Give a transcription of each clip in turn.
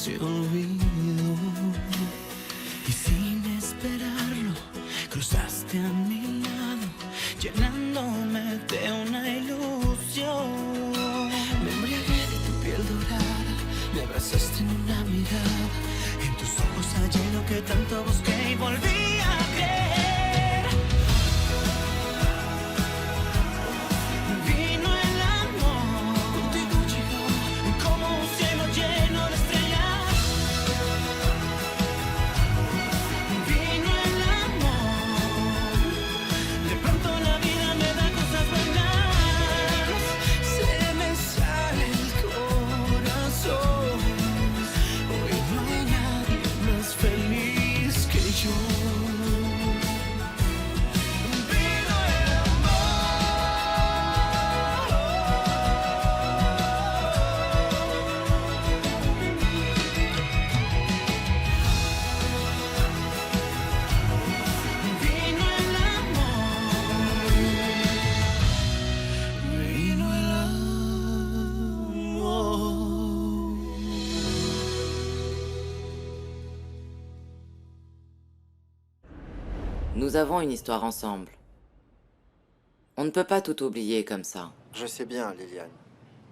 se olvidó. Y sin esperarlo, cruzaste a mi lado, llenándome de una ilusión. Me embriagué de tu piel dorada, me abrazaste en una mirada, en tus ojos hallé lo que tanto busqué y volví a creer. Vino el amor, contigo llegó como un cielo lleno de estrellas. Vino el amor, de pronto la vida me da cosas buenas. Se me sale el corazón, hoy no hay nadie más feliz que yo. Nous avons une histoire ensemble. On ne peut pas tout oublier comme ça. Je sais bien, Liliane.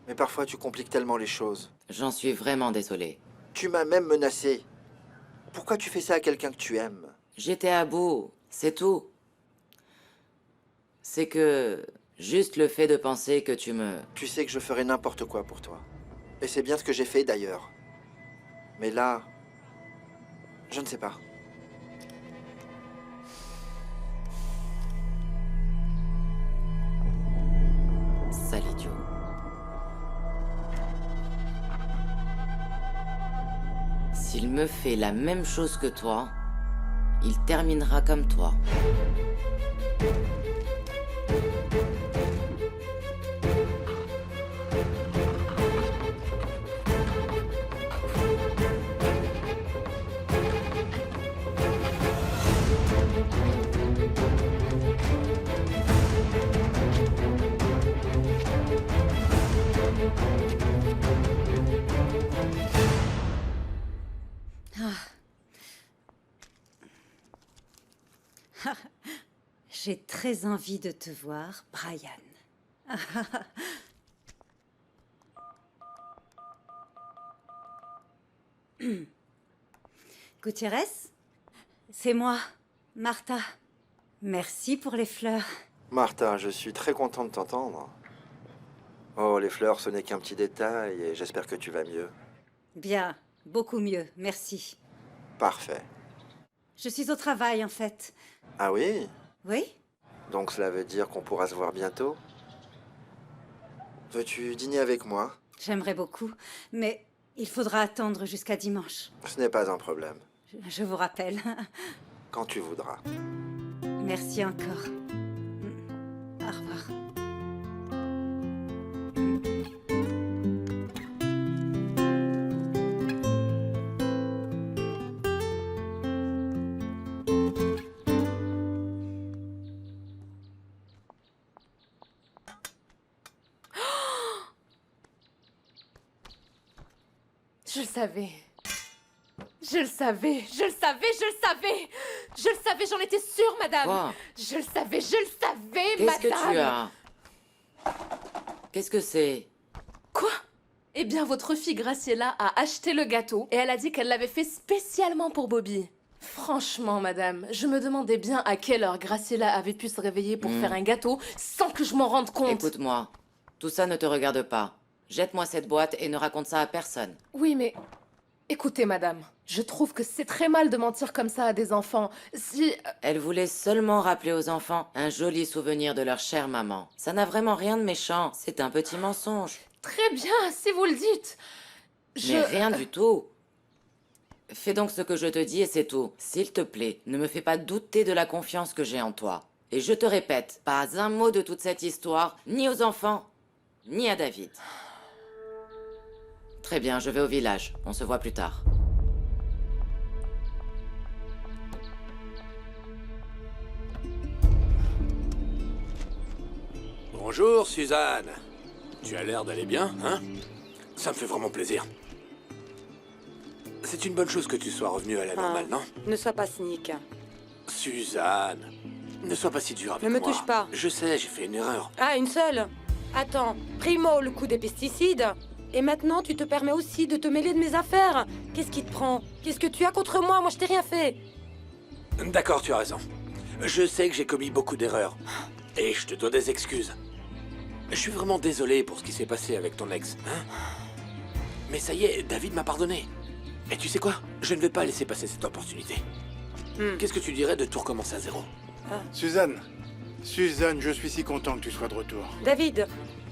Mais parfois, tu compliques tellement les choses. J'en suis vraiment désolé. Tu m'as même menacé. Pourquoi tu fais ça à quelqu'un que tu aimes? J'étais à bout, c'est tout. C'est que... juste le fait de penser que tu me... Tu sais que je ferais n'importe quoi pour toi. Et c'est bien ce que j'ai fait, d'ailleurs. Mais là... je ne sais pas. Sale idiot. S'il me fait la même chose que toi, il terminera comme toi. J'ai très envie de te voir, Brian. Gutiérrez, c'est moi, Martha. Merci pour les fleurs. Martha, je suis très content de t'entendre. Oh, les fleurs, ce n'est qu'un petit détail et j'espère que tu vas mieux. Bien, beaucoup mieux, merci. Parfait. Je suis au travail, en fait. Ah oui? Oui? Donc cela veut dire qu'on pourra se voir bientôt? Veux-tu dîner avec moi? J'aimerais beaucoup, mais il faudra attendre jusqu'à dimanche. Ce n'est pas un problème. Je vous rappelle. Quand tu voudras. Merci encore. Au revoir. Je le savais. Je le savais, je le savais, je le savais. Je le savais, j'en étais sûre, madame. Quoi? Je le savais, madame. Qu'est-ce que tu as? Qu'est-ce que c'est? Quoi? Eh bien, votre fille Graciela a acheté le gâteau et elle a dit qu'elle l'avait fait spécialement pour Bobby. Franchement, madame, je me demandais bien à quelle heure Graciela avait pu se réveiller pour faire un gâteau sans que je m'en rende compte. Écoute-moi, tout ça ne te regarde pas. Jette-moi cette boîte et ne raconte ça à personne. Oui, mais... Écoutez, madame, je trouve que c'est très mal de mentir comme ça à des enfants. Si... Elle voulait seulement rappeler aux enfants un joli souvenir de leur chère maman. Ça n'a vraiment rien de méchant, c'est un petit mensonge. Très bien, si vous le dites. Mais rien du tout. Fais donc ce que je te dis et c'est tout. S'il te plaît, ne me fais pas douter de la confiance que j'ai en toi. Et je te répète, pas un mot de toute cette histoire, ni aux enfants, ni à David. Très bien, je vais au village. On se voit plus tard. Bonjour, Suzanne. Tu as l'air d'aller bien, hein? Ça me fait vraiment plaisir. c'est une bonne chose que tu sois revenue à la normale, non? Ne sois pas cynique. Suzanne, ne sois pas si dure avec Ne me moi. touche pas. Je sais, j'ai fait une erreur. Ah, une seule. Attends, primo, le coup des pesticides. Et maintenant, tu te permets aussi de te mêler de mes affaires. Qu'est-ce qui te prend? Qu'est-ce que tu as contre moi? Moi, je t'ai rien fait. D'accord, tu as raison. Je sais que j'ai commis beaucoup d'erreurs. Et je te dois des excuses. Je suis vraiment désolé pour ce qui s'est passé avec ton ex, hein? Mais ça y est, David m'a pardonné. Et tu sais quoi? Je ne vais pas laisser passer cette opportunité. Qu'est-ce que tu dirais de tout recommencer à zéro? Suzanne, Suzanne, je suis si content que tu sois de retour. David,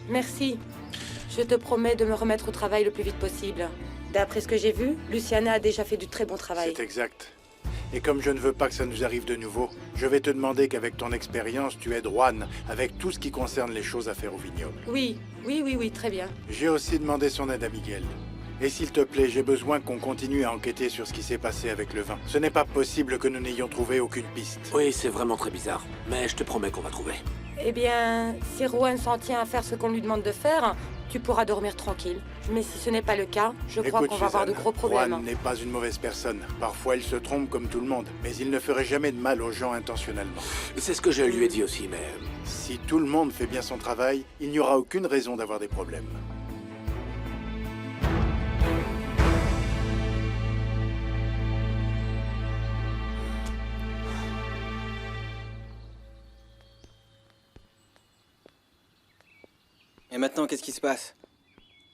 merci. Je te promets de me remettre au travail le plus vite possible. D'après ce que j'ai vu, Luciana a déjà fait du très bon travail. C'est exact. Et comme je ne veux pas que ça nous arrive de nouveau, je vais te demander qu'avec ton expérience, tu aides Juan avec tout ce qui concerne les choses à faire au vignoble. Oui, très bien. J'ai aussi demandé son aide à Miguel. Et s'il te plaît, j'ai besoin qu'on continue à enquêter sur ce qui s'est passé avec le vin. Ce n'est pas possible que nous n'ayons trouvé aucune piste. Oui, c'est vraiment très bizarre. Mais je te promets qu'on va trouver. Eh bien, si Rowan s'en tient à faire ce qu'on lui demande de faire, tu pourras dormir tranquille. Mais si ce n'est pas le cas, je crois Écoute, qu'on va avoir de Suzanne, gros problèmes. Juan n'est pas une mauvaise personne. Parfois, il se trompe comme tout le monde. Mais il ne ferait jamais de mal aux gens intentionnellement. C'est ce que je lui ai dit aussi, mais... Si tout le monde fait bien son travail, il n'y aura aucune raison d'avoir des problèmes. Et maintenant, qu'est-ce qui se passe?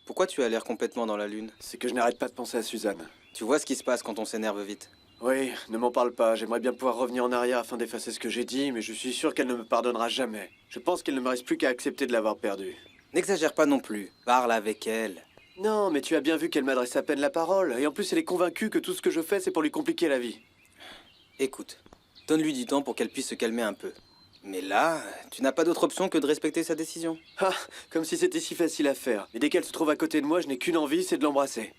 Pourquoi tu as l'air complètement dans la lune? C'est que je n'arrête pas de penser à Suzanne. Tu vois ce qui se passe quand on s'énerve vite. Oui, ne m'en parle pas. J'aimerais bien pouvoir revenir en arrière afin d'effacer ce que j'ai dit, mais je suis sûr qu'elle ne me pardonnera jamais. Je pense qu'il ne me reste plus qu'à accepter de l'avoir perdue. N'exagère pas non plus. Parle avec elle. Non, mais tu as bien vu qu'elle m'adresse à peine la parole. Et en plus, elle est convaincue que tout ce que je fais, c'est pour lui compliquer la vie. Écoute, donne-lui du temps pour qu'elle puisse se calmer un peu. Mais là, tu n'as pas d'autre option que de respecter sa décision. Ah, comme si c'était si facile à faire. Et dès qu'elle se trouve à côté de moi, je n'ai qu'une envie, c'est de l'embrasser.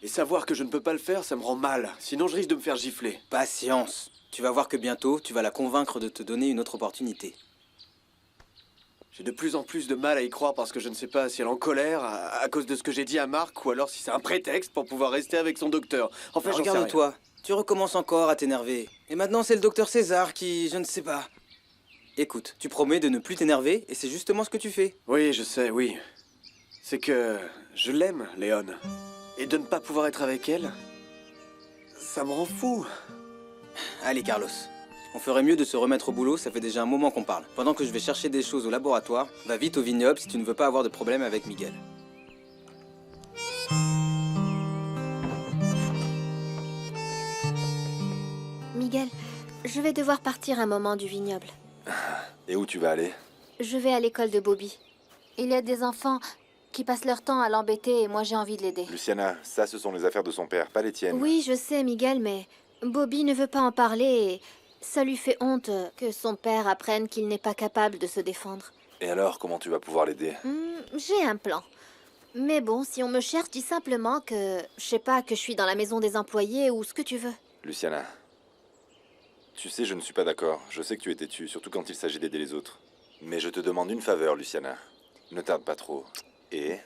Et savoir que je ne peux pas le faire, ça me rend mal. Sinon, je risque de me faire gifler. Patience. Tu vas voir que bientôt, tu vas la convaincre de te donner une autre opportunité. J'ai de plus en plus de mal à y croire parce que je ne sais pas si elle est en colère à cause de ce que j'ai dit à Marc ou alors si c'est un prétexte pour pouvoir rester avec son docteur. Enfin, j'en sais rien. Regarde-toi. Tu recommences encore à t'énerver. Et maintenant, c'est le docteur César qui... je ne sais pas. Écoute, tu promets de ne plus t'énerver et c'est justement ce que tu fais. Oui, je sais, oui. C'est que je l'aime, Léon. Et de ne pas pouvoir être avec elle, ça me rend fou. Allez, Carlos. On ferait mieux de se remettre au boulot, ça fait déjà un moment qu'on parle. Pendant que je vais chercher des choses au laboratoire, va vite au vignoble si tu ne veux pas avoir de problème avec Miguel. Miguel, je vais devoir partir un moment du vignoble. Et où tu vas aller? Je vais à l'école de Bobby. Il y a des enfants qui passent leur temps à l'embêter et moi j'ai envie de l'aider. Luciana, ça ce sont les affaires de son père, pas les tiennes. Oui, je sais, Miguel, mais Bobby ne veut pas en parler et ça lui fait honte que son père apprenne qu'il n'est pas capable de se défendre. Et alors, comment tu vas pouvoir l'aider? J'ai un plan. Mais bon, si on me cherche, dis simplement que... je sais pas, que je suis dans la maison des employés ou ce que tu veux. Luciana, tu sais, je ne suis pas d'accord. Je sais que tu es têtue, surtout quand il s'agit d'aider les autres. Mais je te demande une faveur, Luciana. Ne tarde pas trop. Et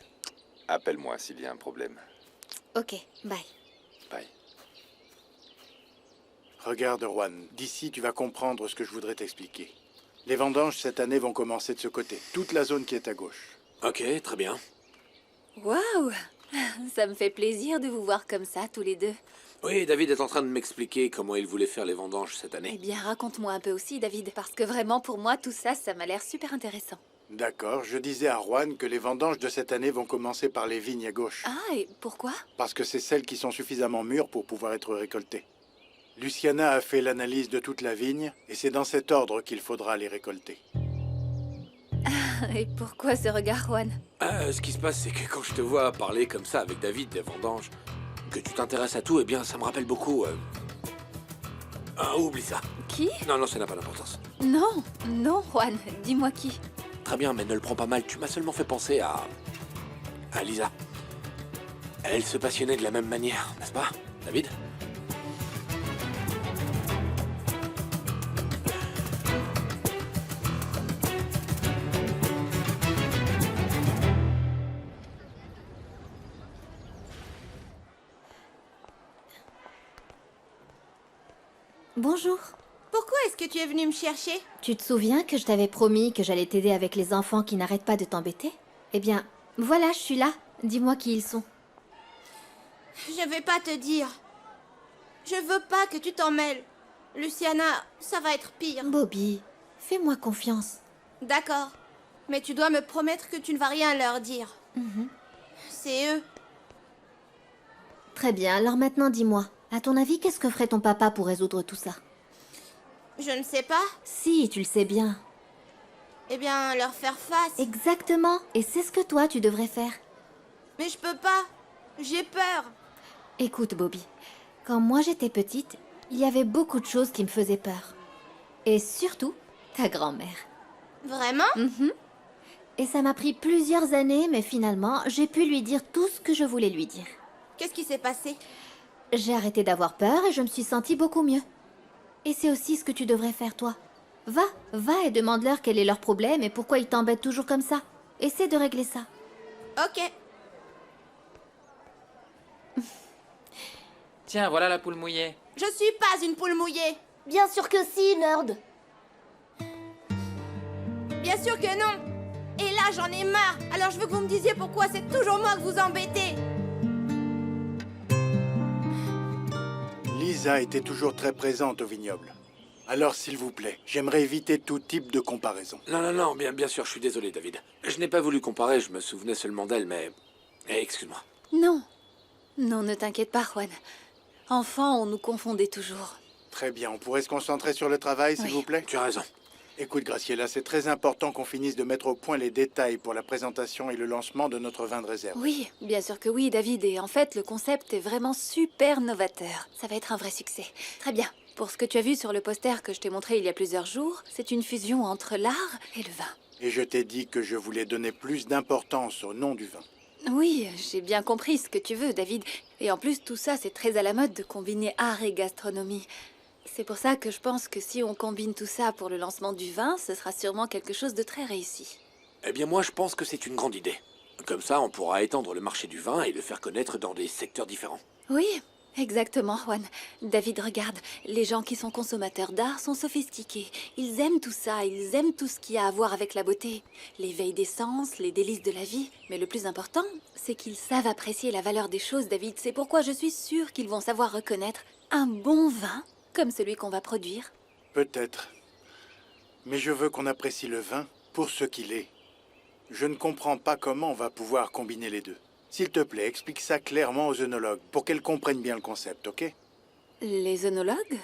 appelle-moi s'il y a un problème. Ok, bye. Bye. Regarde, Juan, d'ici tu vas comprendre ce que je voudrais t'expliquer. Les vendanges cette année vont commencer de ce côté, toute la zone qui est à gauche. Ok, très bien. Waouh! Ça me fait plaisir de vous voir comme ça, tous les deux. Oui, David est en train de m'expliquer comment il voulait faire les vendanges cette Eh année. bien, raconte-moi un peu aussi, David, parce que vraiment, pour moi, tout ça, ça m'a l'air super intéressant. D'accord, je disais à Juan que les vendanges de cette année vont commencer par les vignes à gauche. Ah, et pourquoi? Parce que c'est celles qui sont suffisamment mûres pour pouvoir être récoltées. Luciana a fait l'analyse de toute la vigne, et c'est dans cet ordre qu'il faudra les récolter. Et pourquoi ce regard, Juan? Ce qui se passe, c'est que quand je te vois parler comme ça avec David des vendanges, que tu t'intéresses à tout, eh bien, ça me rappelle beaucoup... oublie ça. Qui? Non, ça n'a pas d'importance. Non, non, Juan, dis-moi qui. Très bien, mais ne le prends pas mal. Tu m'as seulement fait penser à Lisa. Elle se passionnait de la même manière, n'est-ce pas, David? Bonjour. Pourquoi est-ce que tu es venu me chercher? Tu te souviens que je t'avais promis que j'allais t'aider avec les enfants qui n'arrêtent pas de t'embêter? Eh bien, voilà, je suis là. Dis-moi qui ils sont. Je vais pas te dire. Je veux pas que tu t'en mêles. Luciana, ça va être pire. Bobby, fais-moi confiance. D'accord. Mais tu dois me promettre que tu ne vas rien leur dire. C'est eux. Très bien, alors maintenant dis-moi. À ton avis, qu'est-ce que ferait ton papa pour résoudre tout ça? Je ne sais pas. Si, tu le sais bien. Eh bien, leur faire face. Exactement. Et c'est ce que toi, tu devrais faire. Mais je peux pas. J'ai peur. Écoute, Bobby, quand moi j'étais petite, il y avait beaucoup de choses qui me faisaient peur. Et surtout, ta grand-mère. Vraiment? Et ça m'a pris plusieurs années, mais finalement, j'ai pu lui dire tout ce que je voulais lui dire. Qu'est-ce qui s'est passé? J'ai arrêté d'avoir peur et je me suis sentie beaucoup mieux. Et c'est aussi ce que tu devrais faire, toi. Va et demande-leur quel est leur problème et pourquoi ils t'embêtent toujours comme ça. Essaie de régler ça. Ok. Tiens, voilà la poule mouillée. Je suis pas une poule mouillée. Bien sûr que si, nerd. Bien sûr que non. Et là, j'en ai marre. Alors je veux que vous me disiez pourquoi c'est toujours moi que vous embêtez. Lisa était toujours très présente au vignoble. Alors, s'il vous plaît, j'aimerais éviter tout type de comparaison. Non, bien sûr, je suis désolé, David. Je n'ai pas voulu comparer, je me souvenais seulement d'elle, mais... excuse-moi. Non. Non, ne t'inquiète pas, Juan. Enfant, on nous confondait toujours. Très bien, on pourrait se concentrer sur le travail, s'il Oui. vous plaît? Tu as raison. Écoute, Graciela, c'est très important qu'on finisse de mettre au point les détails pour la présentation et le lancement de notre vin de réserve. Oui, bien sûr que oui, David. Et en fait, le concept est vraiment super novateur. Ça va être un vrai succès. Très bien. Pour ce que tu as vu sur le poster que je t'ai montré il y a plusieurs jours, c'est une fusion entre l'art et le vin. Et je t'ai dit que je voulais donner plus d'importance au nom du vin. Oui, j'ai bien compris ce que tu veux, David. Et en plus, tout ça, c'est très à la mode de combiner art et gastronomie. C'est pour ça que je pense que si on combine tout ça pour le lancement du vin, ce sera sûrement quelque chose de très réussi. Eh bien, moi, je pense que c'est une grande idée. Comme ça, on pourra étendre le marché du vin et le faire connaître dans des secteurs différents. Oui, exactement, Juan. David, regarde, les gens qui sont consommateurs d'art sont sophistiqués. Ils aiment tout ça, ils aiment tout ce qui a à voir avec la beauté. L'éveil des sens, les délices de la vie. Mais le plus important, c'est qu'ils savent apprécier la valeur des choses, David. C'est pourquoi je suis sûre qu'ils vont savoir reconnaître un bon vin comme celui qu'on va produire. Peut-être. Mais je veux qu'on apprécie le vin pour ce qu'il est. Je ne comprends pas comment on va pouvoir combiner les deux. S'il te plaît, explique ça clairement aux œnologues pour qu'elles comprennent bien le concept, ok? Les œnologues?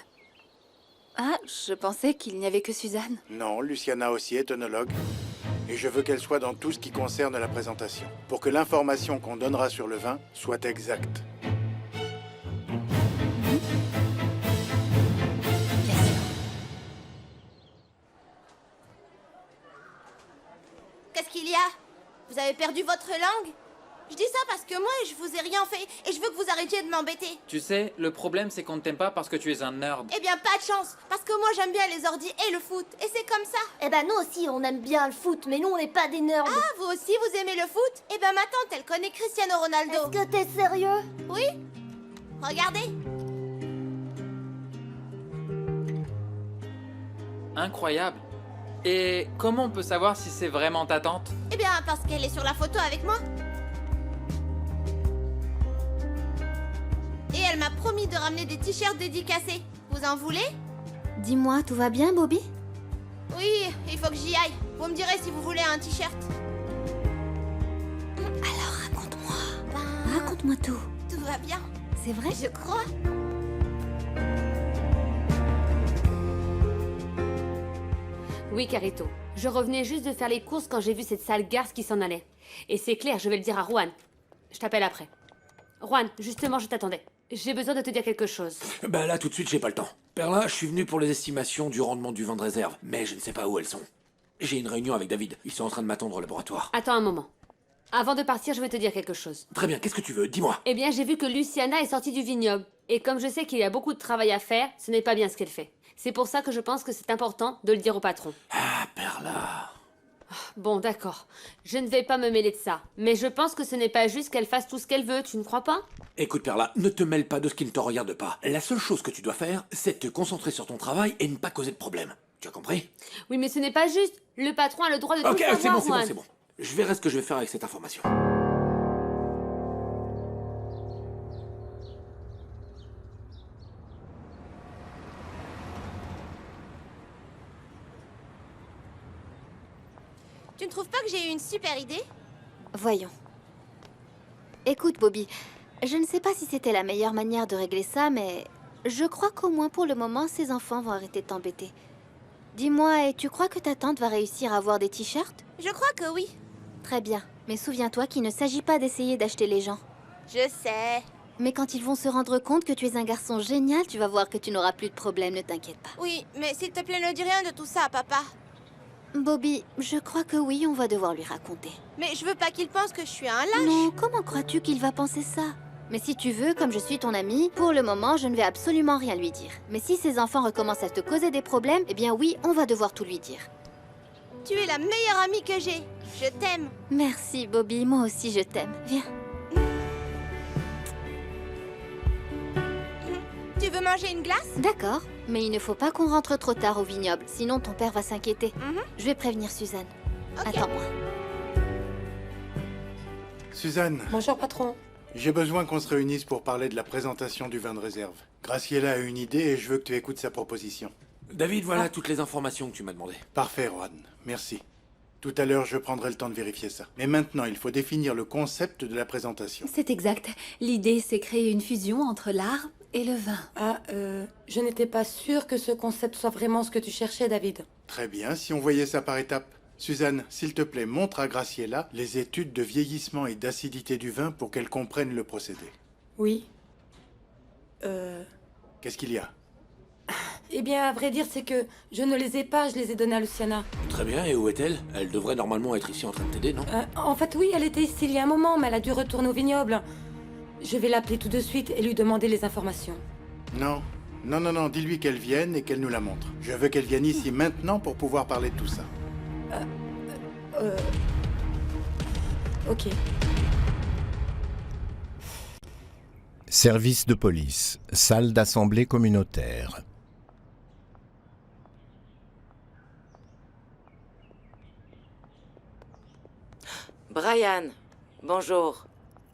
Ah, je pensais qu'il n'y avait que Suzanne. Non, Luciana aussi est œnologue. Et je veux qu'elle soit dans tout ce qui concerne la présentation, pour que l'information qu'on donnera sur le vin soit exacte. Qu'est-ce qu'il y a? Vous avez perdu votre langue? Je dis ça parce que moi, je vous ai rien fait et je veux que vous arrêtiez de m'embêter. Tu sais, le problème c'est qu'on ne t'aime pas parce que tu es un nerd. Eh bien, pas de chance, parce que moi, j'aime bien les ordis et le foot, et c'est comme ça. Eh ben, nous aussi, on aime bien le foot, mais nous, on n'est pas des nerds. Ah, vous aussi, vous aimez le foot? Eh ben, ma tante, elle connaît Cristiano Ronaldo. Est-ce que t'es sérieux? Oui. Regardez. Incroyable. Et comment on peut savoir si c'est vraiment ta tante? Eh bien, parce qu'elle est sur la photo avec moi. Et elle m'a promis de ramener des t-shirts dédicacés. Vous en voulez? Dis-moi, tout va bien, Bobby? Oui, il faut que j'y aille. Vous me direz si vous voulez un t-shirt. Alors, raconte-moi. Ben, Raconte-moi tout. tout va bien. C'est vrai? Je crois. Oui, Carito. Je revenais juste de faire les courses quand j'ai vu cette sale garce qui s'en allait. Et c'est clair, je vais le dire à Juan. Je t'appelle après. Juan, justement, je t'attendais. J'ai besoin de te dire quelque chose. Ben là, tout de suite, j'ai pas le temps. Perlin, je suis venu pour les estimations du rendement du vin de réserve, mais je ne sais pas où elles sont. J'ai une réunion avec David. Ils sont en train de m'attendre au laboratoire. Attends un moment. Avant de partir, je vais te dire quelque chose. Très bien, qu'est-ce que tu veux? Dis-moi. Eh bien, j'ai vu que Luciana est sortie du vignoble. Et comme je sais qu'il y a beaucoup de travail à faire, ce n'est pas bien ce qu'elle fait. C'est pour ça que je pense que c'est important de le dire au patron. Ah, Perla. Bon, d'accord. Je ne vais pas me mêler de ça. Mais je pense que ce n'est pas juste qu'elle fasse tout ce qu'elle veut, tu ne crois pas? Écoute, Perla, ne te mêle pas de ce qui ne te regarde pas. La seule chose que tu dois faire, c'est te concentrer sur ton travail et ne pas causer de problème. Tu as compris? Oui, mais ce n'est pas juste. Le patron a le droit de tout Ok, savoir, c'est bon, Juan. c'est bon. Je verrai ce que je vais faire avec cette information. Tu ne trouves pas que j'ai eu une super idée? Voyons. Écoute, Bobby, je ne sais pas si c'était la meilleure manière de régler ça, mais je crois qu'au moins pour le moment, ces enfants vont arrêter de t'embêter. Dis-moi, et tu crois que ta tante va réussir à avoir des t-shirts? Je crois que oui. Très bien, mais souviens-toi qu'il ne s'agit pas d'essayer d'acheter les gens. Je sais. Mais quand ils vont se rendre compte que tu es un garçon génial, tu vas voir que tu n'auras plus de problème, ne t'inquiète pas. Oui, mais s'il te plaît, ne dis rien de tout ça à papa. Bobby, je crois que oui, on va devoir lui raconter. Mais je veux pas qu'il pense que je suis un lâche. Non, comment crois-tu qu'il va penser ça? Mais si tu veux, comme je suis ton amie, pour le moment, je ne vais absolument rien lui dire. Mais si ces enfants recommencent à te causer des problèmes, eh bien oui, on va devoir tout lui dire. Tu es la meilleure amie que j'ai. Je t'aime. Merci, Bobby, moi aussi je t'aime. Viens. Tu veux manger une glace? D'accord, mais il ne faut pas qu'on rentre trop tard au vignoble, sinon ton père va s'inquiéter. Je vais prévenir Suzanne. Attends-moi. Suzanne. Bonjour, patron. J'ai besoin qu'on se réunisse pour parler de la présentation du vin de réserve. Graciela a une idée et je veux que tu écoutes sa proposition. David, voilà toutes les informations que tu m'as demandées. Parfait, Juan. Merci. Tout à l'heure, je prendrai le temps de vérifier ça. Mais maintenant, il faut définir le concept de la présentation. C'est exact. L'idée, c'est créer une fusion entre l'art et le vin. Ah, je n'étais pas sûre que ce concept soit vraiment ce que tu cherchais, David. Très bien, si on voyait ça par étapes. Suzanne, s'il te plaît, montre à Graciela les études de vieillissement et d'acidité du vin pour qu'elle comprenne le procédé. Oui. Qu'est-ce qu'il y a? Eh bien, à vrai dire, c'est que je ne les ai pas, je les ai donnés à Luciana. Très bien, et où est-elle? Elle devrait normalement être ici en train de t'aider, non? En fait, oui, elle était ici il y a un moment, mais elle a dû retourner au vignoble. Je vais l'appeler tout de suite et lui demander les informations. Non. Non, dis-lui qu'elle vienne et qu'elle nous la montre. Je veux qu'elle vienne ici maintenant pour pouvoir parler de tout ça. Ok. Service de police, salle d'assemblée communautaire. Brian, bonjour.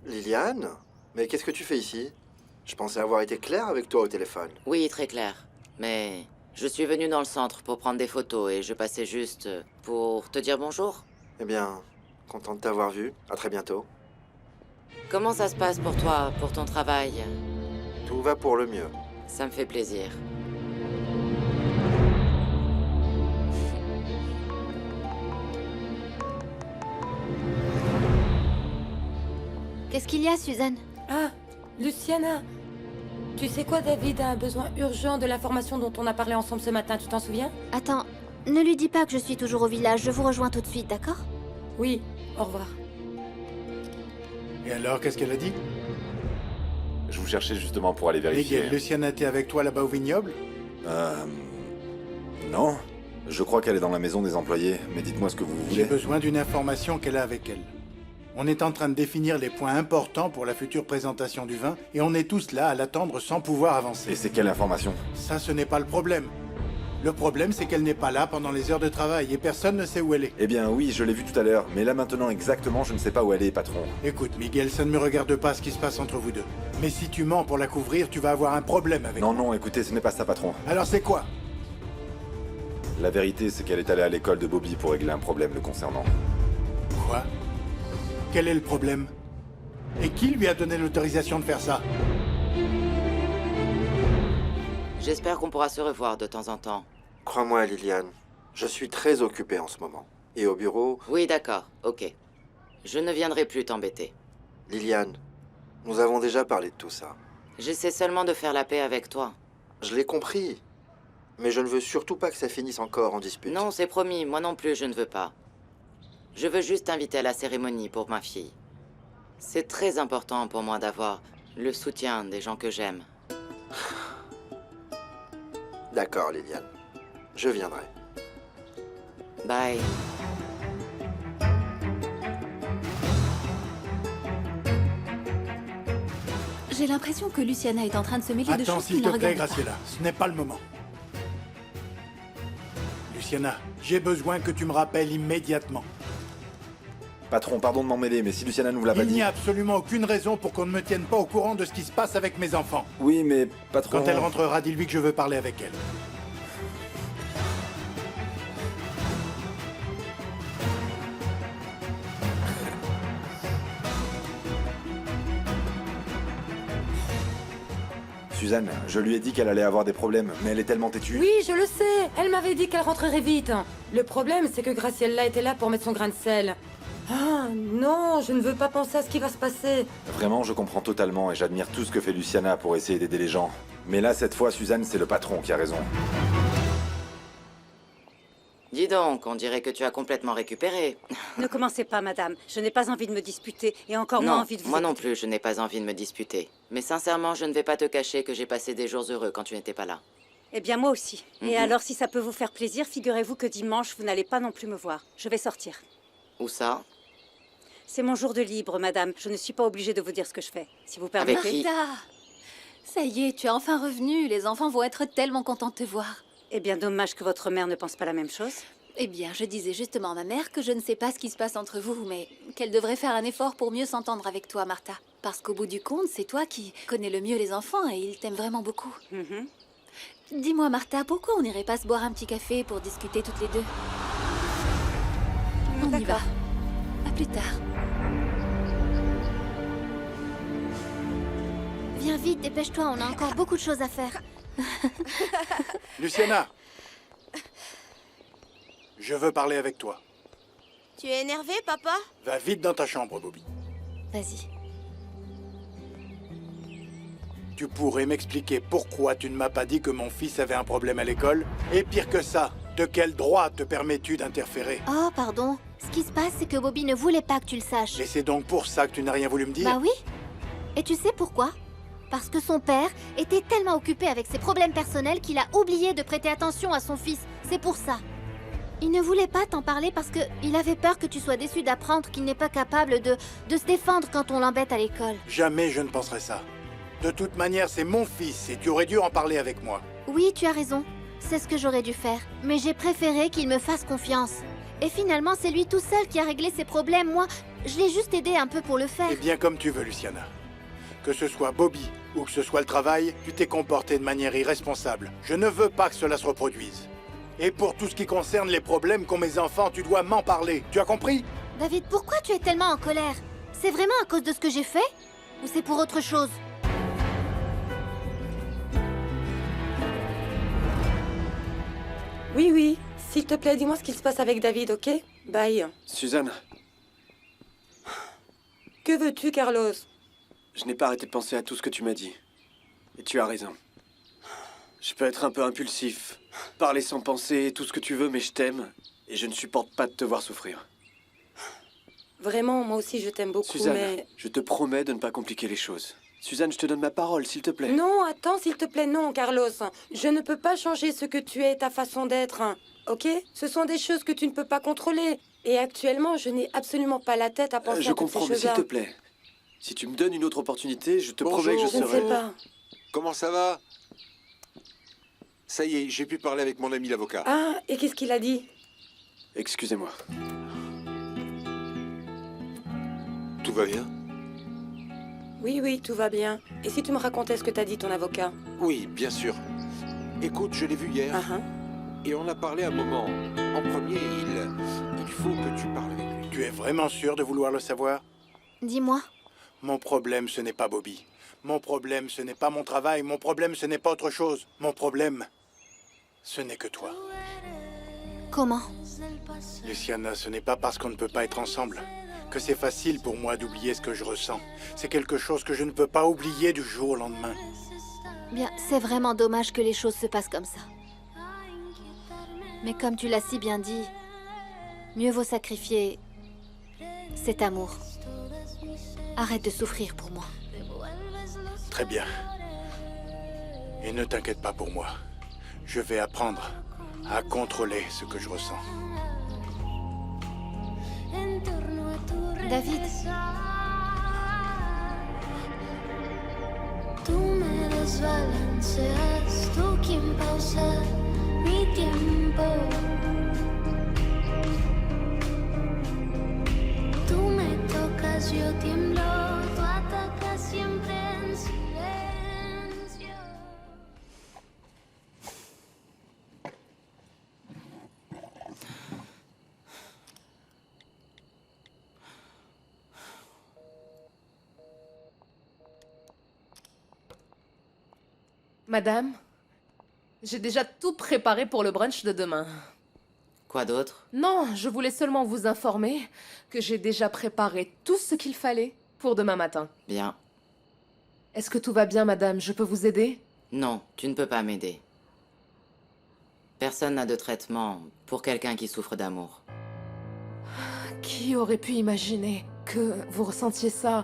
Liliane? Mais qu'est-ce que tu fais ici? Je pensais avoir été clair avec toi au téléphone. Oui, très clair. Mais je suis venu dans le centre pour prendre des photos et je passais juste pour te dire bonjour. Eh bien, content de t'avoir vu. À très bientôt. Comment ça se passe pour toi, pour ton travail? Tout va pour le mieux. Ça me fait plaisir. Qu'est-ce qu'il y a, Suzanne? Ah, Luciana. Tu sais quoi, David a un besoin urgent de l'information dont on a parlé ensemble ce matin, tu t'en souviens? Attends, ne lui dis pas que je suis toujours au village, je vous rejoins tout de suite, d'accord? Oui, au revoir. Et alors, qu'est-ce qu'elle a dit? Je vous cherchais justement pour aller vérifier. Miguel, Luciana était avec toi là-bas au vignoble? Non. Je crois qu'elle est dans la maison des employés, mais dites-moi ce que vous voulez. J'ai besoin d'une information qu'elle a avec elle. On est en train de définir les points importants pour la future présentation du vin, et on est tous là à l'attendre sans pouvoir avancer. Et c'est quelle information? Ça, ce n'est pas le problème. Le problème, c'est qu'elle n'est pas là pendant les heures de travail, et personne ne sait où elle est. Eh bien oui, je l'ai vue tout à l'heure, mais là maintenant exactement, je ne sais pas où elle est, patron. Écoute, Miguel, ça ne me regarde pas ce qui se passe entre vous deux. Mais si tu mens pour la couvrir, tu vas avoir un problème avec moi. Non, écoutez, ce n'est pas ça, patron. Alors c'est quoi? La vérité, c'est qu'elle est allée à l'école de Bobby pour régler un problème le concernant. Quoi? Quel est le problème? Et qui lui a donné l'autorisation de faire ça? J'espère qu'on pourra se revoir de temps en temps. Crois-moi, Liliane, je suis très occupé en ce moment. Et au bureau... Oui, d'accord, ok. Je ne viendrai plus t'embêter. Liliane, nous avons déjà parlé de tout ça. J'essaie seulement de faire la paix avec toi. Je l'ai compris. Mais je ne veux surtout pas que ça finisse encore en dispute. Non, c'est promis, moi non plus, je ne veux pas. Je veux juste t'inviter à la cérémonie pour ma fille. C'est très important pour moi d'avoir le soutien des gens que j'aime. D'accord, Liliane. Je viendrai. Bye. J'ai l'impression que Luciana est en train de se mêler de Attends, choses qui s'il ne te plaît, regardent pas. Graciela, ce n'est pas le moment. Luciana, j'ai besoin que tu me rappelles immédiatement. Patron, pardon de m'en mêler, mais si Luciana ne vous l'a pas Il dit... n'y a absolument aucune raison pour qu'on ne me tienne pas au courant de ce qui se passe avec mes enfants. Oui, mais patron... Quand elle rentrera, dis-lui que je veux parler avec elle. Suzanne, je lui ai dit qu'elle allait avoir des problèmes, mais elle est tellement têtue. Oui, je le sais. Elle m'avait dit qu'elle rentrerait vite. Le problème, c'est que Graciela était là pour mettre son grain de sel. Ah, non, je ne veux pas penser à ce qui va se passer. Vraiment, je comprends totalement et j'admire tout ce que fait Luciana pour essayer d'aider les gens. Mais là, cette fois, Suzanne, c'est le patron qui a raison. Dis donc, on dirait que tu as complètement récupéré. Ne commencez pas, madame. Je n'ai pas envie de me disputer et encore Non, moins envie de vous moi non écouter. plus, je n'ai pas envie de me disputer. Mais sincèrement, je ne vais pas te cacher que j'ai passé des jours heureux quand tu n'étais pas là. Eh bien, moi aussi. Et Mhm. alors, si ça peut vous faire plaisir, figurez-vous que dimanche, vous n'allez pas non plus me voir. Je vais sortir. Où ça? C'est mon jour de libre, madame. Je ne suis pas obligée de vous dire ce que je fais. Si vous Avec permettez. qui? Martha, ça y est, tu es enfin revenue. Les enfants vont être tellement contents de te voir. Eh bien, dommage que votre mère ne pense pas la même chose. Eh bien, je disais justement à ma mère que je ne sais pas ce qui se passe entre vous, mais qu'elle devrait faire un effort pour mieux s'entendre avec toi, Martha. Parce qu'au bout du compte, c'est toi qui connais le mieux les enfants et ils t'aiment vraiment beaucoup. Mhm. Dis-moi, Martha, pourquoi on n'irait pas se boire un petit café pour discuter toutes les deux? On y va. À plus tard. Viens vite, dépêche-toi, on a encore beaucoup de choses à faire. Luciana! Je veux parler avec toi. Tu es énervé, papa? Va vite dans ta chambre, Bobby. Vas-y. Tu pourrais m'expliquer pourquoi tu ne m'as pas dit que mon fils avait un problème à l'école? Et pire que ça, de quel droit te permets-tu d'interférer? Oh, pardon. Ce qui se passe, c'est que Bobby ne voulait pas que tu le saches. Et c'est donc pour ça que tu n'as rien voulu me dire? Bah oui. Et tu sais pourquoi? Parce que son père était tellement occupé avec ses problèmes personnels qu'il a oublié de prêter attention à son fils. C'est pour ça. Il ne voulait pas t'en parler parce que il avait peur que tu sois déçu d'apprendre qu'il n'est pas capable de se défendre quand on l'embête à l'école. Jamais je ne penserais ça. De toute manière, c'est mon fils et tu aurais dû en parler avec moi. Oui, tu as raison. C'est ce que j'aurais dû faire. Mais j'ai préféré qu'il me fasse confiance. Et finalement, c'est lui tout seul qui a réglé ses problèmes. Moi, je l'ai juste aidé un peu pour le faire. Eh bien, comme tu veux, Luciana. Que ce soit Bobby ou que ce soit le travail, tu t'es comporté de manière irresponsable. Je ne veux pas que cela se reproduise. Et pour tout ce qui concerne les problèmes qu'ont mes enfants, tu dois m'en parler. Tu as compris? David, pourquoi tu es tellement en colère? C'est vraiment à cause de ce que j'ai fait? Ou c'est pour autre chose? Oui, oui. S'il te plaît, dis-moi ce qu'il se passe avec David, ok? Bye. Suzanne, Que veux-tu, Carlos? je n'ai pas arrêté de penser à tout ce que tu m'as dit. Et tu as raison. Je peux être un peu impulsif, parler sans penser, tout ce que tu veux, mais je t'aime. Et je ne supporte pas de te voir souffrir. Vraiment, moi aussi, je t'aime beaucoup, Suzanne, mais... je te promets de ne pas compliquer les choses. Suzanne, je te donne ma parole, s'il te plaît. Non, attends, s'il te plaît, non, Carlos. Je ne peux pas changer ce que tu es, ta façon d'être, ok? Ce sont des choses que tu ne peux pas contrôler. Et actuellement, je n'ai absolument pas la tête à penser Je à toutes comprends, ces mais s'il choses-là. te plaît. Si tu me donnes une autre opportunité, je te Bonjour. promets que je Je ne serai... sais pas. Comment ça va? Ça y est, j'ai pu parler avec mon ami l'avocat. Ah, et qu'est-ce qu'il a dit? Excusez-moi. Tout va bien? Oui, oui, tout va bien. Et si tu me racontais ce que t'as dit ton avocat? Oui, bien sûr. Écoute, je l'ai vu hier. Et on a parlé un moment. En premier, il faut que tu parles avec lui. Tu es vraiment sûr de vouloir le savoir? Dis-moi. Mon problème, ce n'est pas Bobby. Mon problème, ce n'est pas mon travail. Mon problème, ce n'est pas autre chose. Mon problème, ce n'est que toi. Comment? Luciana, ce n'est pas parce qu'on ne peut pas être ensemble que c'est facile pour moi d'oublier ce que je ressens. C'est quelque chose que je ne peux pas oublier du jour au lendemain. Bien, c'est vraiment dommage que les choses se passent comme ça. Mais comme tu l'as si bien dit, mieux vaut sacrifier cet amour. Arrête de souffrir pour moi. Très bien. Et ne t'inquiète pas pour moi. Je vais apprendre à contrôler ce que je ressens. David. desbalanceas, tú quien pausa mi tiempo. Tú me tocas, yo tiemblo, tú atacas siempre en silencio. Madame, j'ai déjà tout préparé pour le brunch de demain. Quoi d'autre? Non, je voulais seulement vous informer que j'ai déjà préparé tout ce qu'il fallait pour demain matin. Bien. Est-ce que tout va bien, madame? Je peux vous aider? Non, tu ne peux pas m'aider. Personne n'a de traitement pour quelqu'un qui souffre d'amour. Qui aurait pu imaginer que vous ressentiez ça?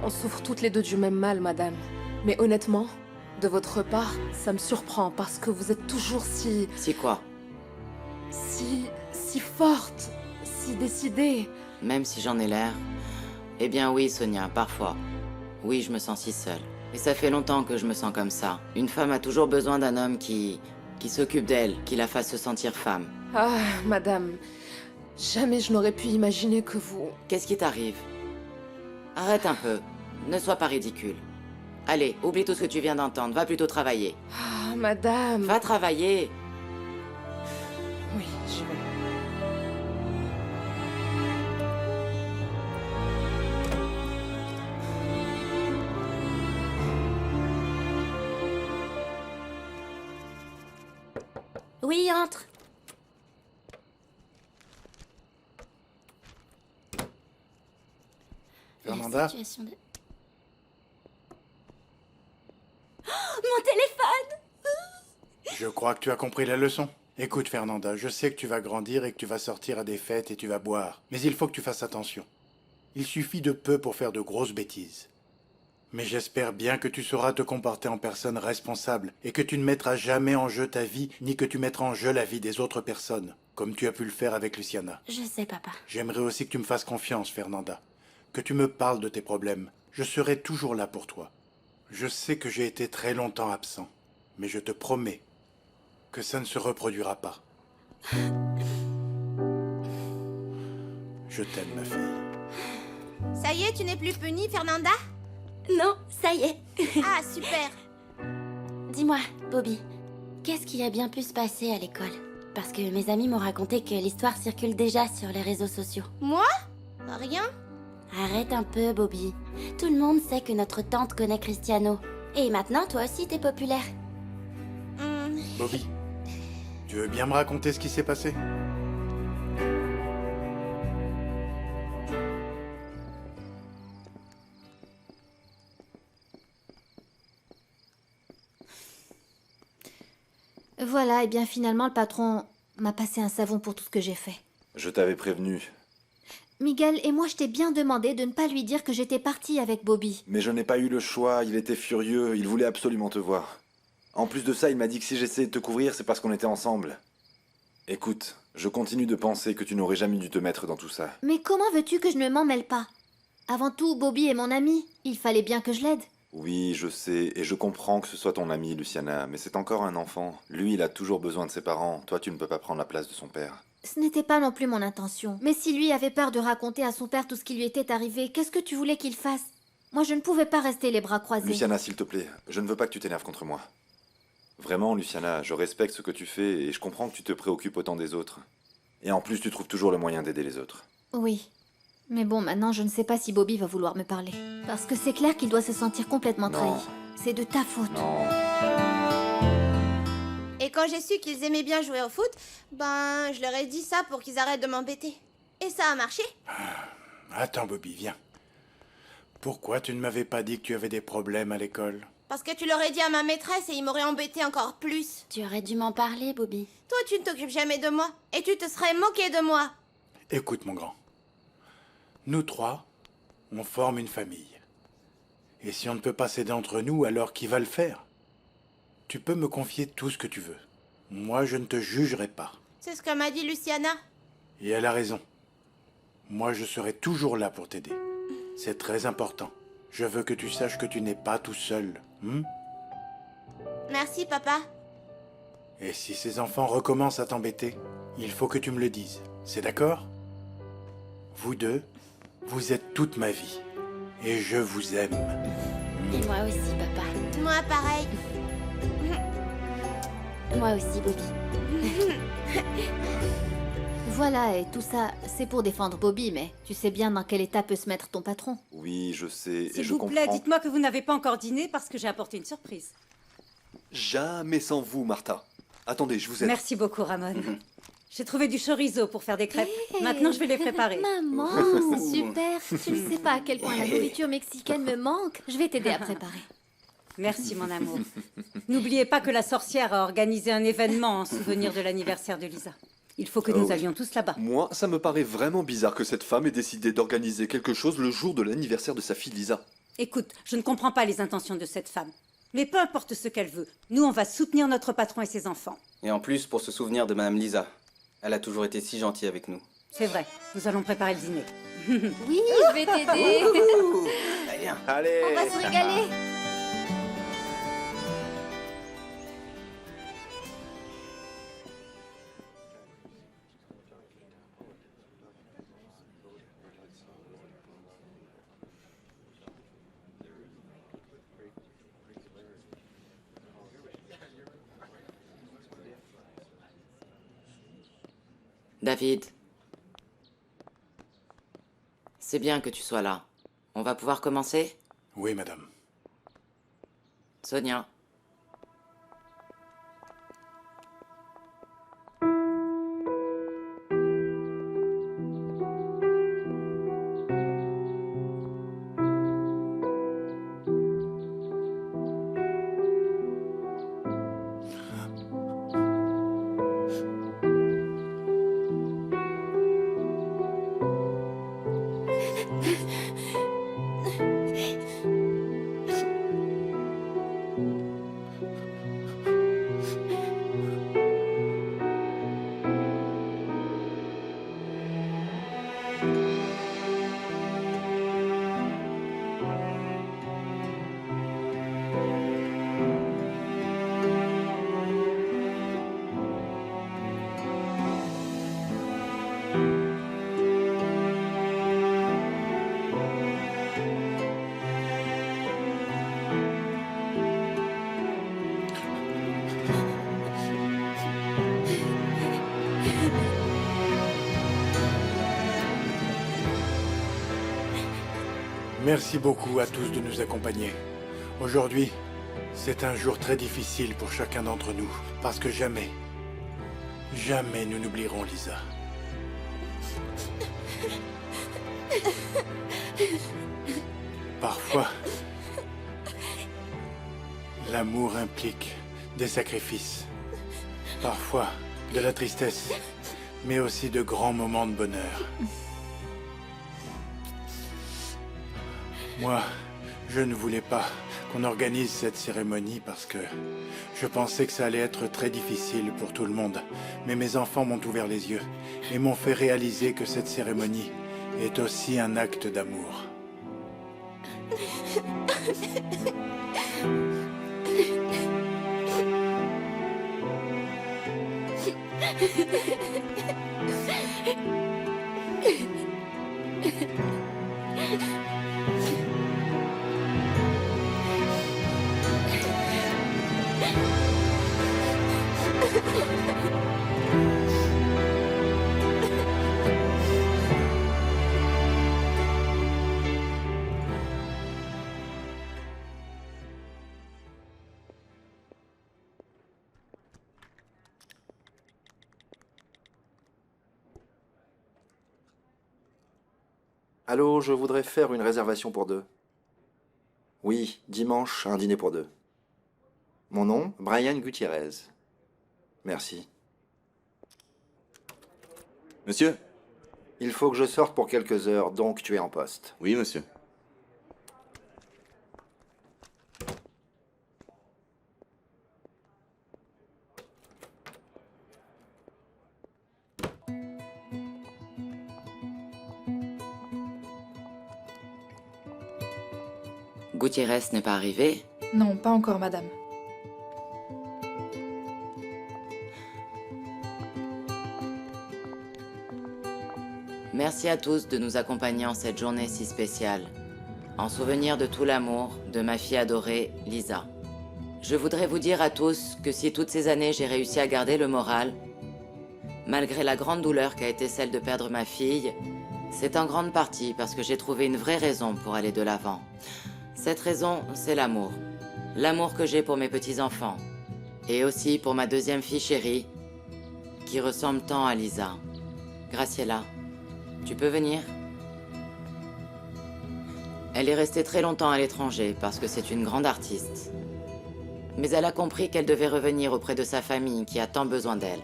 On souffre toutes les deux du même mal, madame. Mais honnêtement, de votre part, ça me surprend parce que vous êtes toujours si... Si quoi? Si forte, si décidée. Même si j'en ai l'air? Eh bien oui, Sonia, parfois. Oui, je me sens si seule. Et ça fait longtemps que je me sens comme ça. Une femme a toujours besoin d'un homme qui s'occupe d'elle, qui la fasse se sentir femme. Ah, madame, jamais je n'aurais pu imaginer que vous... Qu'est-ce qui t'arrive? Arrête un peu. Ne sois pas ridicule. Allez, oublie tout ce que tu viens d'entendre. Va plutôt travailler. Ah, madame... Va travailler. Oui, je vais. Oui, entre. Fernanda? La situation de... Oh, mon téléphone! Je crois que tu as compris la leçon. Écoute, Fernanda, je sais que tu vas grandir et que tu vas sortir à des fêtes et tu vas boire. Mais il faut que tu fasses attention. Il suffit de peu pour faire de grosses bêtises. Mais j'espère bien que tu sauras te comporter en personne responsable et que tu ne mettras jamais en jeu ta vie, ni que tu mettras en jeu la vie des autres personnes, comme tu as pu le faire avec Luciana. Je sais, papa. J'aimerais aussi que tu me fasses confiance, Fernanda. Que tu me parles de tes problèmes. Je serai toujours là pour toi. Je sais que j'ai été très longtemps absent, mais je te promets que ça ne se reproduira pas. Je t'aime, ma fille. Ça y est, tu n'es plus punie, Fernanda? Non, ça y est. Ah, super. Dis-moi, Bobby, qu'est-ce qui a bien pu se passer à l'école? Parce que mes amis m'ont raconté que l'histoire circule déjà sur les réseaux sociaux. Moi? Rien. Arrête un peu, Bobby. Tout le monde sait que notre tante connaît Cristiano. Et maintenant, toi aussi, t'es populaire. Bobby, tu veux bien me raconter ce qui s'est passé? Voilà, et bien finalement, le patron m'a passé un savon pour tout ce que j'ai fait. Je t'avais prévenu. Miguel et moi, je t'ai bien demandé de ne pas lui dire que j'étais partie avec Bobby. Mais je n'ai pas eu le choix, il était furieux, il voulait absolument te voir. En plus de ça, il m'a dit que si j'essayais de te couvrir, c'est parce qu'on était ensemble. Écoute, je continue de penser que tu n'aurais jamais dû te mettre dans tout ça. Mais comment veux-tu que je ne m'en mêle pas? Avant tout, Bobby est mon ami. Il fallait bien que je l'aide. Oui, je sais, et je comprends que ce soit ton ami, Luciana, mais c'est encore un enfant. Lui, il a toujours besoin de ses parents, toi tu ne peux pas prendre la place de son père. Ce n'était pas non plus mon intention. Mais si lui avait peur de raconter à son père tout ce qui lui était arrivé, qu'est-ce que tu voulais qu'il fasse? Moi, je ne pouvais pas rester les bras croisés. Luciana, s'il te plaît, je ne veux pas que tu t'énerves contre moi. Vraiment, Luciana, je respecte ce que tu fais et je comprends que tu te préoccupes autant des autres. Et en plus, tu trouves toujours le moyen d'aider les autres. Oui. Mais bon, maintenant, je ne sais pas si Bobby va vouloir me parler. Parce que c'est clair qu'il doit se sentir complètement trahi. C'est de ta faute. Non. Et quand j'ai su qu'ils aimaient bien jouer au foot, ben, je leur ai dit ça pour qu'ils arrêtent de m'embêter. Et ça a marché. Attends, Bobby, viens. Pourquoi tu ne m'avais pas dit que tu avais des problèmes à l'école? Parce que tu l'aurais dit à ma maîtresse et ils m'auraient embêté encore plus. Tu aurais dû m'en parler, Bobby. Toi, tu ne t'occupes jamais de moi. Et tu te serais moqué de moi. Écoute, mon grand. Nous trois, on forme une famille. Et si on ne peut pas s'aider entre nous, alors qui va le faire? Tu peux me confier tout ce que tu veux. Moi, je ne te jugerai pas. C'est ce que m'a dit Luciana. Et elle a raison. Moi, je serai toujours là pour t'aider. C'est très important. Je veux que tu saches que tu n'es pas tout seul. Merci, papa. Et si ces enfants recommencent à t'embêter, il faut que tu me le dises. C'est d'accord? Vous deux, vous êtes toute ma vie. Et je vous aime. Et moi aussi, papa. Moi, pareil. Moi aussi, Bobby. Voilà, et tout ça, c'est pour défendre Bobby, mais tu sais bien dans quel état peut se mettre ton patron. Oui, je sais, et S'il je vous comprends. plaît, dites-moi que vous n'avez pas encore dîné parce que j'ai apporté une surprise. Jamais sans vous, Martha. Attendez, je vous aide. Merci beaucoup, Ramon. J'ai trouvé du chorizo pour faire des crêpes. Maintenant, je vais les préparer. Maman, c'est super. Tu ne sais pas à quel point la nourriture mexicaine me manque. Je vais t'aider à préparer. Merci, mon amour. N'oubliez pas que la sorcière a organisé un événement en souvenir de l'anniversaire de Lisa. Il faut que nous allions tous là-bas. Moi, ça me paraît vraiment bizarre que cette femme ait décidé d'organiser quelque chose le jour de l'anniversaire de sa fille Lisa. Écoute, je ne comprends pas les intentions de cette femme. Mais peu importe ce qu'elle veut, nous, on va soutenir notre patron et ses enfants. Et en plus, pour se souvenir de Madame Lisa. Elle a toujours été si gentille avec nous. C'est vrai, nous allons préparer le dîner. Oui, je vais t'aider. Allez. On va se régaler. David. C'est bien que tu sois là. On va pouvoir commencer? Oui, madame. Sonia. Merci beaucoup à tous de nous accompagner. Aujourd'hui, c'est un jour très difficile pour chacun d'entre nous, parce que jamais nous n'oublierons Lisa. Parfois, l'amour implique des sacrifices. Parfois, de la tristesse, mais aussi de grands moments de bonheur. Moi, je ne voulais pas qu'on organise cette cérémonie parce que je pensais que ça allait être très difficile pour tout le monde. Mais mes enfants m'ont ouvert les yeux et m'ont fait réaliser que cette cérémonie est aussi un acte d'amour. Allô, je voudrais faire une réservation pour deux. Oui, dimanche, un dîner pour deux. Mon nom, Brian Gutiérrez. Merci. Monsieur? Il faut que je sorte pour quelques heures, donc tu es en poste. Oui, monsieur. Gutiérrez n'est pas arrivé? Non, pas encore, madame. Merci à tous de nous accompagner en cette journée si spéciale. En souvenir de tout l'amour de ma fille adorée, Lisa. Je voudrais vous dire à tous que si toutes ces années j'ai réussi à garder le moral, malgré la grande douleur qu'a été celle de perdre ma fille, c'est en grande partie parce que j'ai trouvé une vraie raison pour aller de l'avant. Cette raison, c'est l'amour. L'amour que j'ai pour mes petits-enfants. Et aussi pour ma deuxième fille chérie, qui ressemble tant à Lisa. Graciela, tu peux venir ? Elle est restée très longtemps à l'étranger parce que c'est une grande artiste. Mais elle a compris qu'elle devait revenir auprès de sa famille qui a tant besoin d'elle.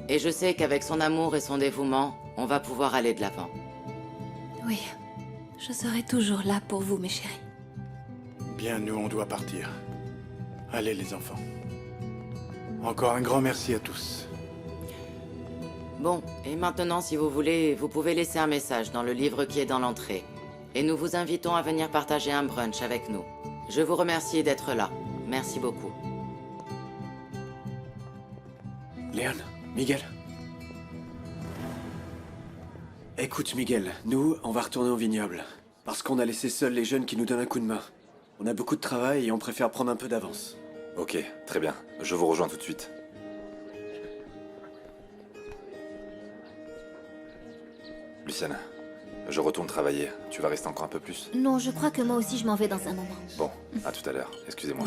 Et je sais qu'avec son amour et son dévouement, on va pouvoir aller de l'avant. Oui, je serai toujours là pour vous, mes chéris. Bien, nous, on doit partir. Allez, les enfants. Encore un grand merci à tous. Bon, et maintenant, si vous voulez, vous pouvez laisser un message dans le livre qui est dans l'entrée. Et nous vous invitons à venir partager un brunch avec nous. Je vous remercie d'être là. Merci beaucoup. Léon, Miguel. Écoute, Miguel, nous, on va retourner au vignoble. Parce qu'on a laissé seuls les jeunes qui nous donnent un coup de main. On a beaucoup de travail et on préfère prendre un peu d'avance. Ok, très bien. Je vous rejoins tout de suite. Luciana, je retourne travailler. Tu vas rester encore un peu plus? Non, je crois que moi aussi je m'en vais dans un moment. Bon, à tout à l'heure. Excusez-moi.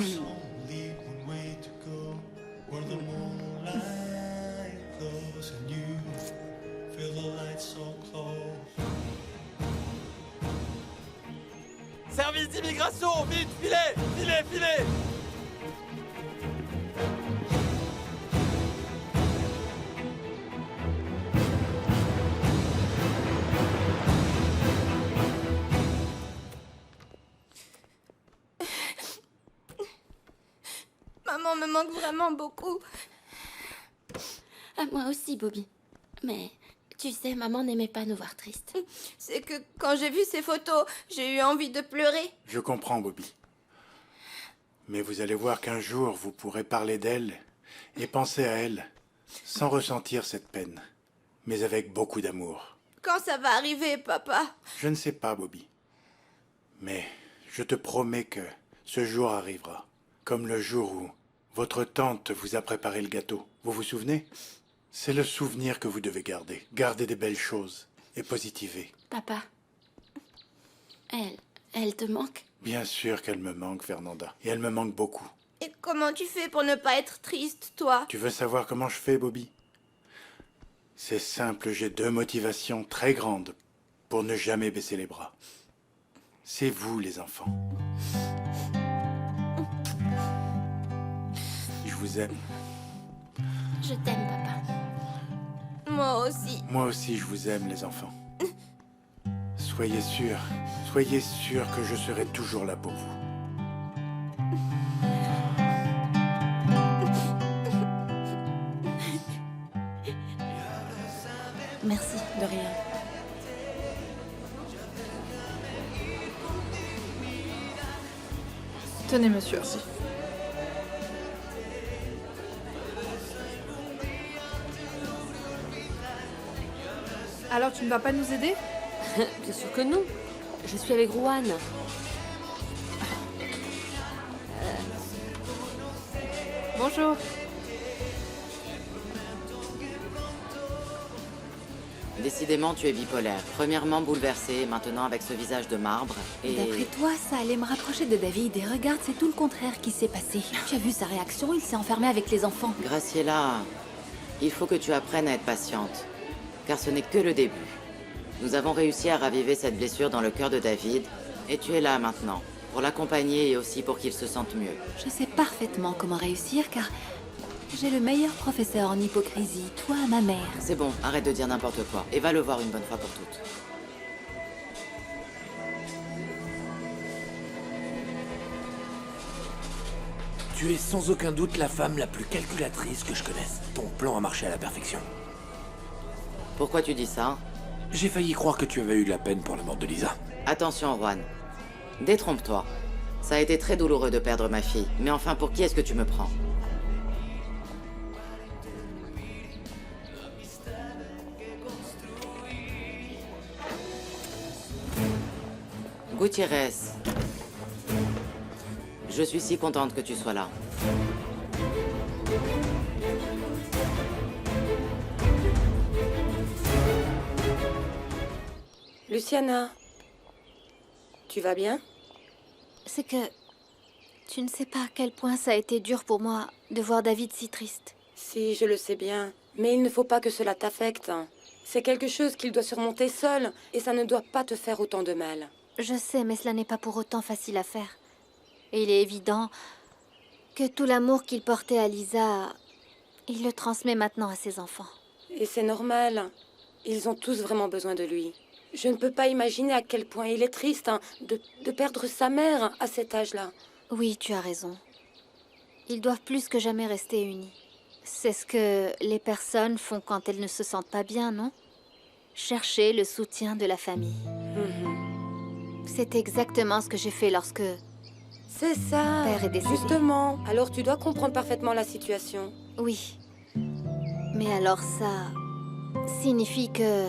Service d'immigration, vite, filez, filez, filez! Maman me manque vraiment beaucoup. À moi aussi, Bobby. Mais tu sais, maman n'aimait pas nous voir tristes. C'est que quand j'ai vu ces photos, j'ai eu envie de pleurer. Je comprends, Bobby. Mais vous allez voir qu'un jour, vous pourrez parler d'elle et penser à elle, sans ressentir cette peine, mais avec beaucoup d'amour. Quand ça va arriver, papa? Je ne sais pas, Bobby. Mais je te promets que ce jour arrivera. Comme le jour où votre tante vous a préparé le gâteau. Vous vous souvenez? C'est le souvenir que vous devez garder. Gardez des belles choses et positiver. Papa, elle te manque? Bien sûr qu'elle me manque, Fernanda. Et elle me manque beaucoup. Et comment tu fais pour ne pas être triste, toi? Tu veux savoir comment je fais, Bobby? C'est simple, j'ai 2 motivations très grandes pour ne jamais baisser les bras. C'est vous, les enfants. Je vous aime. Je t'aime, papa. Moi aussi. Moi aussi, je vous aime, les enfants. Soyez sûrs que je serai toujours là pour vous. Merci. De rien. Tenez, monsieur. Merci. Alors, tu ne vas pas nous aider? Bien sûr que non. Je suis avec Rowan. Bonjour. Décidément, tu es bipolaire. Premièrement bouleversée, maintenant avec ce visage de marbre. Et D'après toi, ça allait me rapprocher de David. Et regarde, c'est tout le contraire qui s'est passé. Tu as vu sa réaction? Il s'est enfermé avec les enfants. Graciela, il faut que tu apprennes à être patiente. Car ce n'est que le début. Nous avons réussi à raviver cette blessure dans le cœur de David. Et tu es là maintenant, pour l'accompagner et aussi pour qu'il se sente mieux. Je sais parfaitement comment réussir, car j'ai le meilleur professeur en hypocrisie, toi, ma mère. C'est bon, arrête de dire n'importe quoi. Et va le voir une bonne fois pour toutes. Tu es sans aucun doute la femme la plus calculatrice que je connaisse. Ton plan a marché à la perfection. Pourquoi tu dis ça? J'ai failli croire que tu avais eu de la peine pour la mort de Lisa. Attention, Juan. Détrompe-toi. Ça a été très douloureux de perdre ma fille. Mais enfin, pour qui est-ce que tu me prends? Gutiérrez. Je suis si contente que tu sois là. Luciana, tu vas bien? C'est que tu ne sais pas à quel point ça a été dur pour moi de voir David si triste. Si, je le sais bien. Mais il ne faut pas que cela t'affecte. C'est quelque chose qu'il doit surmonter seul, et ça ne doit pas te faire autant de mal. Je sais, mais cela n'est pas pour autant facile à faire. Et il est évident que tout l'amour qu'il portait à Lisa, il le transmet maintenant à ses enfants. Et c'est normal. Ils ont tous vraiment besoin de lui. Je ne peux pas imaginer à quel point il est triste de perdre sa mère à cet âge-là. Oui, tu as raison. Ils doivent plus que jamais rester unis. C'est ce que les personnes font quand elles ne se sentent pas bien, non? Chercher le soutien de la famille. C'est exactement ce que j'ai fait lorsque... C'est ça, Père est décédé. justement. Alors tu dois comprendre parfaitement la situation. Oui. Mais alors ça signifie que...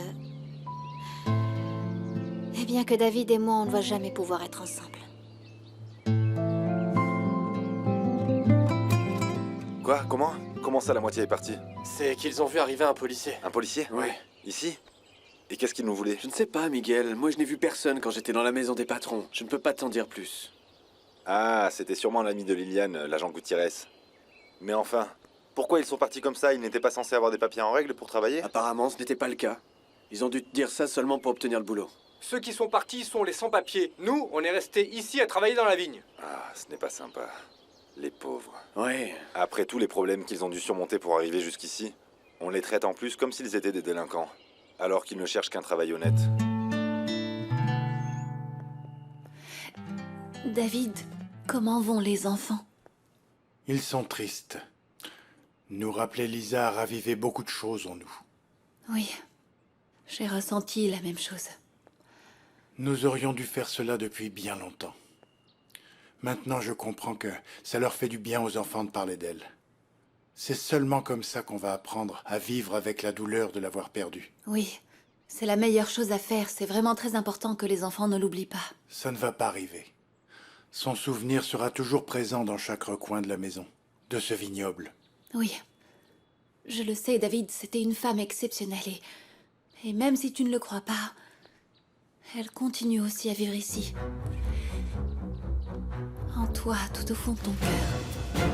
Eh bien que David et moi, on ne va jamais pouvoir être ensemble. Quoi? Comment ça, la moitié est partie? C'est qu'ils ont vu arriver un policier. Un policier? Oui. Ici? Et qu'est-ce qu'il nous voulait? Je ne sais pas, Miguel. Moi, je n'ai vu personne quand j'étais dans la maison des patrons. Je ne peux pas t'en dire plus. Ah, c'était sûrement l'ami de Liliane, l'agent Gutiérrez. Mais enfin, pourquoi ils sont partis comme ça? Ils n'étaient pas censés avoir des papiers en règle pour travailler? Apparemment, ce n'était pas le cas. Ils ont dû te dire ça seulement pour obtenir le boulot. Ceux qui sont partis sont les sans-papiers. Nous, on est restés ici à travailler dans la vigne. Ah, ce n'est pas sympa. Les pauvres. Ouais. Après tous les problèmes qu'ils ont dû surmonter pour arriver jusqu'ici, on les traite en plus comme s'ils étaient des délinquants, alors qu'ils ne cherchent qu'un travail honnête. David, comment vont les enfants? Ils sont tristes. Nous rappeler Lisa a ravivé beaucoup de choses en nous. Oui, j'ai ressenti la même chose. Nous aurions dû faire cela depuis bien longtemps. Maintenant, je comprends que ça leur fait du bien aux enfants de parler d'elle. C'est seulement comme ça qu'on va apprendre à vivre avec la douleur de l'avoir perdue. Oui, c'est la meilleure chose à faire. C'est vraiment très important que les enfants ne l'oublient pas. Ça ne va pas arriver. Son souvenir sera toujours présent dans chaque recoin de la maison, de ce vignoble. Oui, je le sais, David, c'était une femme exceptionnelle. Et même si tu ne le crois pas, elle continue aussi à vivre ici. En toi, tout au fond de ton cœur.